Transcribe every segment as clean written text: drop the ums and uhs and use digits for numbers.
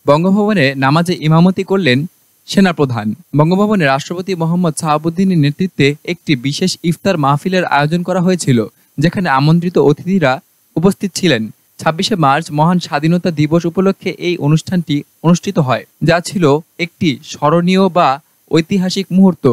বঙ্গভবনে নামাজে ইমামতি করলেন সেনাপ্রধান। বঙ্গভবনে রাষ্ট্রপতি মোহাম্মদ শাহাবুদ্দিনের নেতৃত্বে একটি বিশেষ ইফতার মাহফিলের আয়োজন করা হয়েছিল, যেখানে আমন্ত্রিত অতিথিরা উপস্থিত ছিলেন। ২৬শে মার্চ মহান স্বাধীনতা দিবস উপলক্ষে এই অনুষ্ঠানটি অনুষ্ঠিত হয়, যা ছিল একটি স্মরণীয় বা ঐতিহাসিক মুহূর্ত।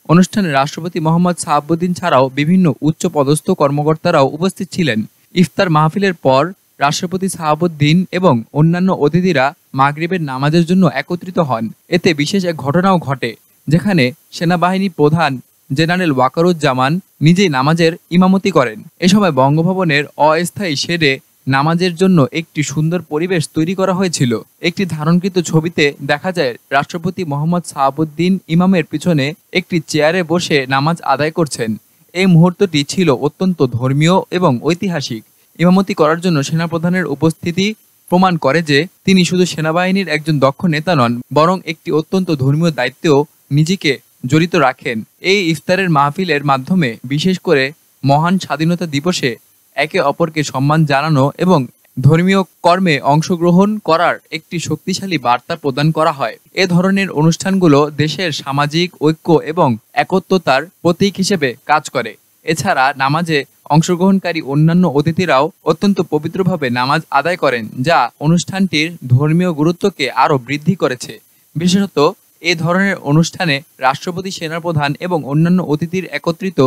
অনুষ্ঠানে রাষ্ট্রপতি মোহাম্মদ শাহাবুদ্দিন ছাড়াও বিভিন্ন উচ্চপদস্থ কর্মকর্তারাও উপস্থিত ছিলেন। ইফতার মাহফিলের পর রাষ্ট্রপতি শাহাবুদ্দিন এবং অন্যান্য অতিথিরা মাগরিবের নামাজের জন্য একত্রিত হন। এতে বিশেষ এক ঘটনাও ঘটে, যেখানে সেনাবাহিনী প্রধান জেনারেল ওয়াকারুজ্জামান নিজেই নামাজের ইমামতি করেন। এ সময় বঙ্গভবনের অস্থায়ী শেডে নামাজের জন্য একটি সুন্দর পরিবেশ তৈরি করা হয়েছিল। একটি ধারণকৃত ছবিতে দেখা যায় রাষ্ট্রপতি মোহাম্মদ শাহাবুদ্দিন ইমামের পিছনে একটি চেয়ারে বসে নামাজ আদায় করছেন। এই মুহূর্তটি ছিল অত্যন্ত ধর্মীয় এবং ঐতিহাসিক। ইমামতি করার জন্য সেনাপ্রধানের উপস্থিতি প্রমাণ করে যে তিনি শুধু সেনাবাহিনীর একজন দক্ষ নেতা নন, বরং একটি অত্যন্ত ধর্মীয় দায়িত্বেও নিজেকে জড়িত রাখেন। এই ইফতারের মাহফিলের মাধ্যমে বিশেষ করে মহান স্বাধীনতা দিবসে একে অপরকে সম্মান জানানো এবং ধর্মীয় কর্মে অংশগ্রহণ করার একটি শক্তিশালী বার্তা প্রদান করা হয়। এ ধরনের অনুষ্ঠানগুলো দেশের সামাজিক ঐক্য এবং একত্বতার প্রতীক হিসেবে কাজ করে। এছাড়া নামাজে অংশগ্রহণকারী অন্যান্য অতিথিরাও অত্যন্ত পবিত্রভাবে নামাজ আদায় করেন, যা অনুষ্ঠানটির ধর্মীয় গুরুত্বকে আরও বৃদ্ধি করেছে। বিশেষত এ ধরনের অনুষ্ঠানে রাষ্ট্রপতি, সেনাপ্রধান এবং অন্যান্য অতিথির একত্রিত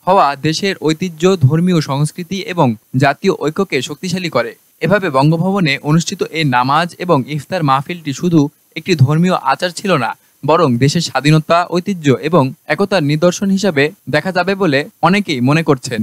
হওয়া দেশের ঐতিহ্য, ধর্মীয় সংস্কৃতি এবং জাতীয় ঐক্যকে শক্তিশালী করে। এভাবে বঙ্গভবনে অনুষ্ঠিত এই নামাজ এবং ইফতার মাহফিলটি শুধু একটি ধর্মীয় আচার ছিল না, বরং দেশের স্বাধীনতা, ঐতিহ্য এবং একতার নিদর্শন হিসাবে দেখা যাবে বলে অনেকেই মনে করছেন।